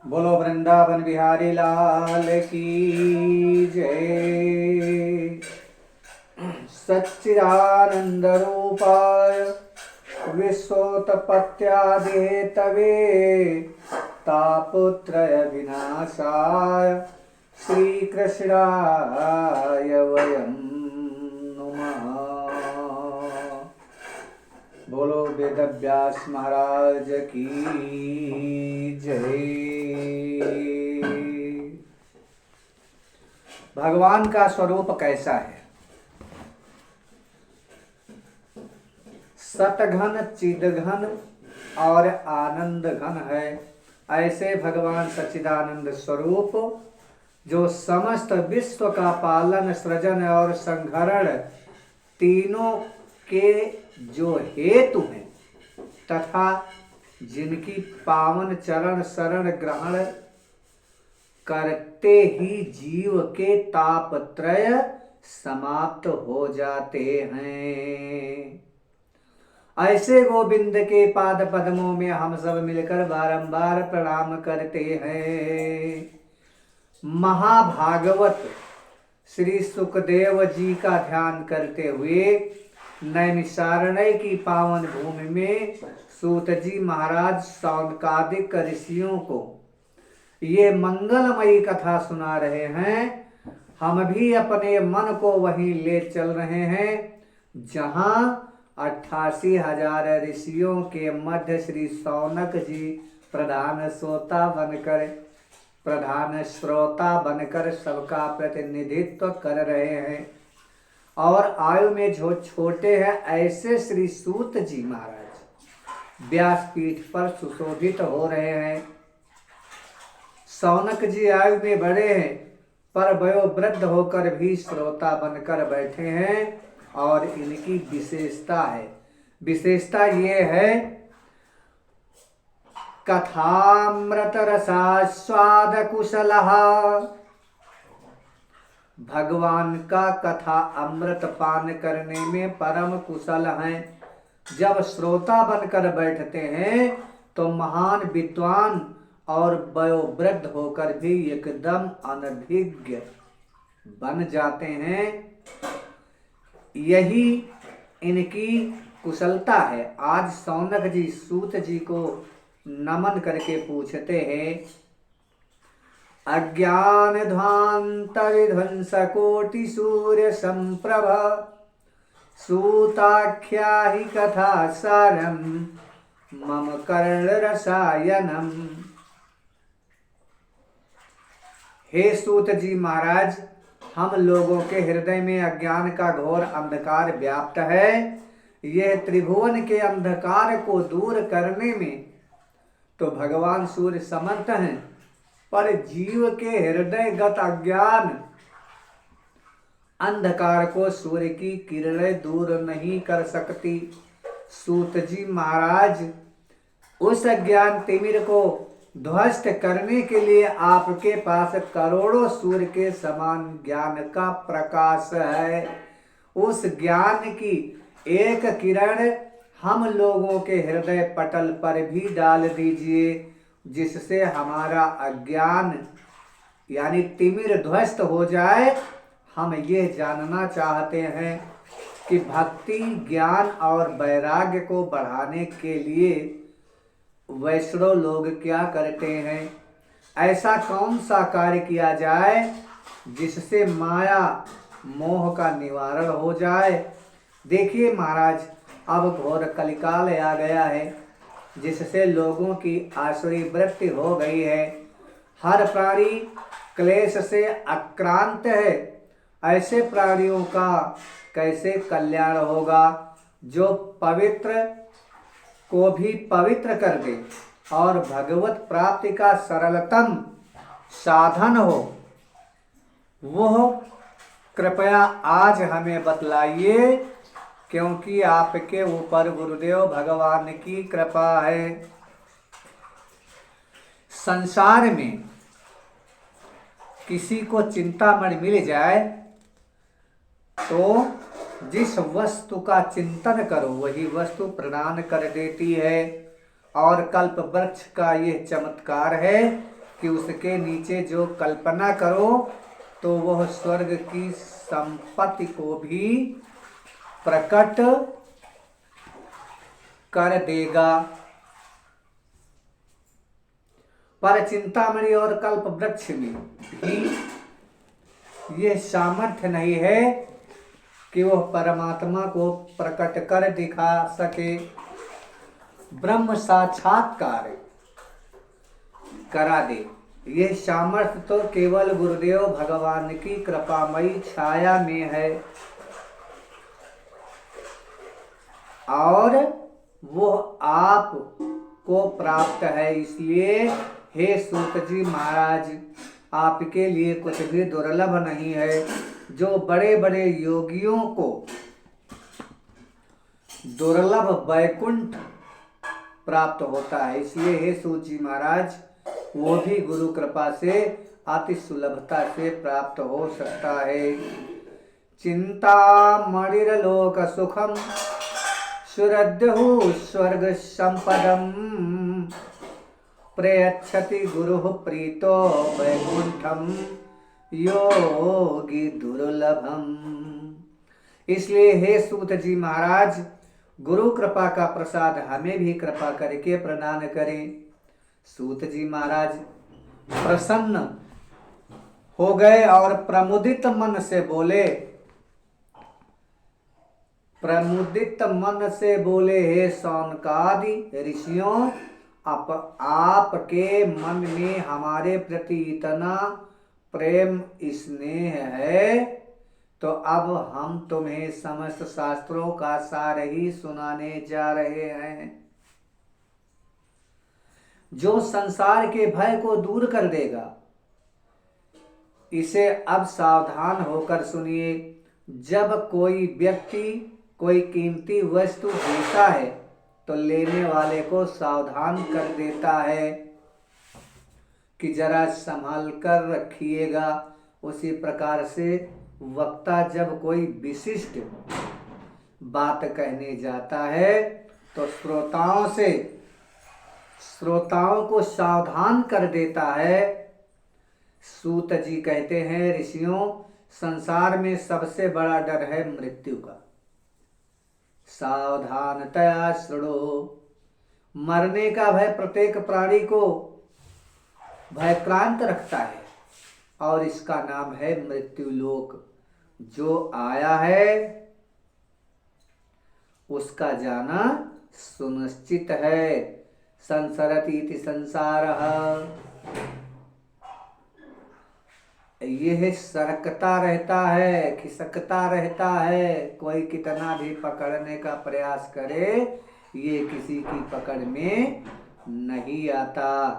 बोलो वृंदावन बिहारी लाल की जय। सच्चिदानंद रूपाय विश्वोत्पत्त्यादिहेतवे तापत्रय विनाशाय श्रीकृष्णाय वयं नुमः। बोलो वेदव्यास महाराज की जय। भगवान का स्वरूप कैसा है? सतघन चिदघन और आनंद घन है। ऐसे भगवान सच्चिदानंद स्वरूप जो समस्त विश्व का पालन, सृजन और संहरण तीनों के जो हेतु हैं तथा जिनकी पावन चरण शरण ग्रहण करते ही जीव के तापत्रय समाप्त हो जाते हैं, ऐसे गोविंद के पाद पद्मों में हम सब मिलकर बारंबार प्रणाम करते हैं। महाभागवत श्री सुखदेव जी का ध्यान करते हुए नैमिषारण्य की पावन भूमि में सूत जी महाराज सौनकादिक ऋषियों को ये मंगलमयी कथा सुना रहे हैं। हम भी अपने मन को वहीं ले चल रहे हैं जहां 88,000 ऋषियों के मध्य श्री सौनक जी प्रधान श्रोता बनकर सबका प्रतिनिधित्व कर रहे हैं। और आयु में जो छोटे हैं ऐसे श्री सूत जी महाराज व्यासपीठ पर सुशोभित हो रहे हैं। सौनक जी आयु में बड़े हैं पर वयोवृद्ध होकर भी श्रोता बनकर बैठे हैं। और इनकी विशेषता ये है, कथामृत रसास्वाद कुशलः। भगवान का कथा अमृत पान करने में परम कुशल हैं। जब श्रोता बनकर बैठते हैं तो महान विद्वान और वयोवृद्ध होकर भी एकदम अनभिज्ञ बन जाते हैं। यही इनकी कुशलता है। आज सौनक जी सूत जी को नमन करके पूछते हैं, अज्ञान ध्वांत विध्वंस कोटि सूर्य संप्रभ सूताख्या ही कथा सारम मम कर्ण रसायनम। हे सूत जी महाराज, हम लोगों के हृदय में अज्ञान का घोर अंधकार व्याप्त है। यह त्रिभुवन के अंधकार को दूर करने में तो भगवान सूर्य समर्थ हैं, पर जीव के हृदयगत अज्ञान अंधकार को सूर्य की किरणें दूर नहीं कर सकती। सूत जी महाराज, उस अज्ञान तिमिर को ध्वस्त करने के लिए आपके पास करोड़ों सूर्य के समान ज्ञान का प्रकाश है। उस ज्ञान की एक किरण हम लोगों के हृदय पटल पर भी डाल दीजिए, जिससे हमारा अज्ञान यानी तिमिर ध्वस्त हो जाए। हम ये जानना चाहते हैं कि भक्ति, ज्ञान और वैराग्य को बढ़ाने के लिए वैष्णव लोग क्या करते हैं? ऐसा कौन सा कार्य किया जाए जिससे माया मोह का निवारण हो जाए? देखिए महाराज, अब घोर कलिकाल आ गया है, जिससे लोगों की आसुरी वृत्ति हो गई है। हर प्राणी क्लेश से आक्रांत है। ऐसे प्राणियों का कैसे कल्याण होगा? जो पवित्र को भी पवित्र कर दे और भगवत प्राप्ति का सरलतम साधन हो, वह कृपया आज हमें बतलाइए, क्योंकि आपके ऊपर गुरुदेव भगवान की कृपा है। संसार में किसी को चिंतामणि मिल जाए तो जिस वस्तु का चिंतन करो वही वस्तु प्रदान कर देती है। और कल्प वृक्ष का यह चमत्कार है कि उसके नीचे जो कल्पना करो तो वह स्वर्ग की संपत्ति को भी प्रकट कर देगा। पर चिंतामणि और कल्प वृक्ष में भी यह सामर्थ्य नहीं है कि वह परमात्मा को प्रकट कर दिखा सके, ब्रह्म साक्षात्कार करा दे। यह सामर्थ्य तो केवल गुरुदेव भगवान की कृपामयी छाया में है और वो आप को प्राप्त है। इसलिए हे सूत जी महाराज, आपके लिए कुछ भी दुर्लभ नहीं है। जो बड़े बड़े योगियों को दुर्लभ वैकुंठ प्राप्त होता है, इसलिए हे सूत जी महाराज, वो भी गुरु कृपा से अति सुलभता से प्राप्त हो सकता है। चिंता मणिर्लोक सुखम सुरद्यहु स्वर्ग संपदम प्रयच्छति गुरु प्रीतो वैकुंठम योगी दुर्लभम। इसलिए हे सूत जी महाराज, गुरु कृपा का प्रसाद हमें भी कृपा करके प्रदान करें। सूत जी महाराज प्रसन्न हो गए और प्रमुदित मन से बोले, हे शौनकादि ऋषियों, आपके मन में हमारे प्रति इतना प्रेम स्नेह है तो अब हम तुम्हें समस्त शास्त्रों का सार ही सुनाने जा रहे हैं, जो संसार के भय को दूर कर देगा। इसे अब सावधान होकर सुनिए। जब कोई व्यक्ति कोई कीमती वस्तु देता है तो लेने वाले को सावधान कर देता है कि जरा संभाल कर रखिएगा। उसी प्रकार से वक्ता जब कोई विशिष्ट बात कहने जाता है तो श्रोताओं को सावधान कर देता है। सूत जी कहते हैं, ऋषियों, संसार में सबसे बड़ा डर है मृत्यु का। सावधानतया शृणो। मरने का भय प्रत्येक प्राणी को भयक्रांत रखता है और इसका नाम है मृत्यु लोक। जो आया है उसका जाना सुनिश्चित है। संसरति इति संसारः, यह सरकता रहता है, खिसकता रहता है। कोई कितना भी पकड़ने का प्रयास करे, ये किसी की पकड़ में नहीं आता।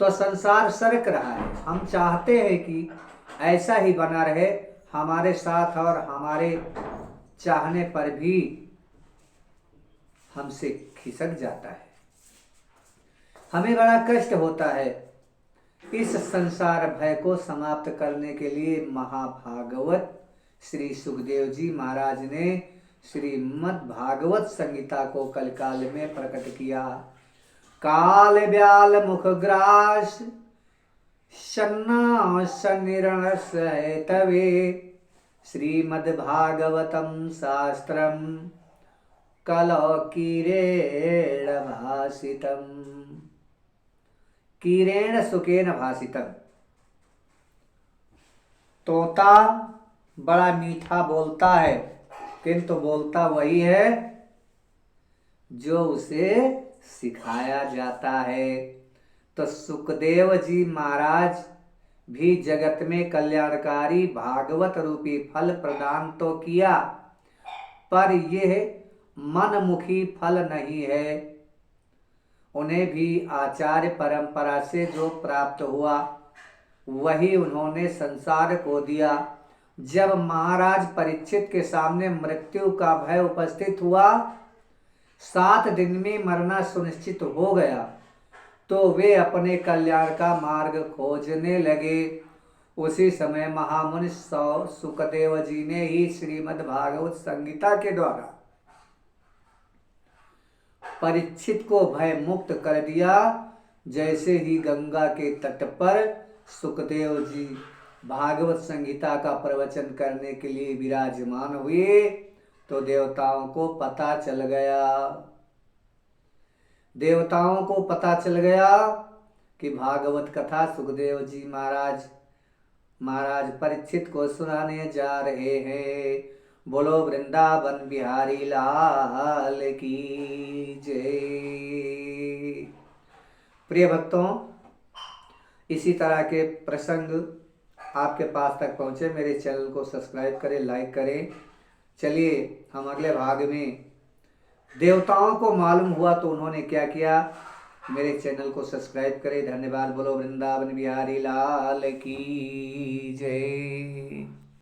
तो संसार सरक रहा है। हम चाहते हैं कि ऐसा ही बना रहे हमारे साथ, और हमारे चाहने पर भी हमसे खिसक जाता है। हमें बड़ा कष्ट होता है। इस संसार भय को समाप्त करने के लिए महाभागवत श्री सुखदेव जी महाराज ने श्रीमद् भागवत संहिता को कलकाल में प्रकट किया। काल व्याल मुख ग्रास शन्ना सनिरणस तवे श्रीमद् भागवतम शास्त्रम कलौ कीरेण भासितम। कीरेण सुकेन भासितम। तोता बड़ा मीठा बोलता है, किंतु बोलता वही है जो उसे सिखाया जाता है। तो सुखदेव जी महाराज भी जगत में कल्याणकारी भागवत रूपी फल प्रदान तो किया, पर यह मनमुखी फल नहीं है। उन्हें भी आचार्य परंपरा से जो प्राप्त हुआ वही उन्होंने संसार को दिया। जब महाराज परीक्षित के सामने मृत्यु का भय उपस्थित हुआ, 7 दिन में मरना सुनिश्चित हो गया, तो वे अपने कल्याण का मार्ग खोजने लगे। उसी समय महामुनि सुखदेव जी ने ही श्रीमद् भागवत संहिता के द्वारा परीक्षित को भय मुक्त कर दिया। जैसे ही गंगा के तट पर सुखदेव जी भागवत संहिता का प्रवचन करने के लिए विराजमान हुए तो देवताओं को पता चल गया, देवताओं को पता चल गया कि भागवत कथा सुखदेव जी महाराज परीक्षित को सुनाने जा रहे हैं। बोलो वृंदावन बिहारी लाल की जय। प्रिय भक्तों, इसी तरह के प्रसंग आपके पास तक पहुँचे मेरे चैनल को सब्सक्राइब करें, लाइक करें। चलिए हम अगले भाग में, देवताओं को मालूम हुआ तो उन्होंने क्या किया, मेरे चैनल को सब्सक्राइब करें। धन्यवाद। बोलो वृंदावन बिहारी लाल की जय।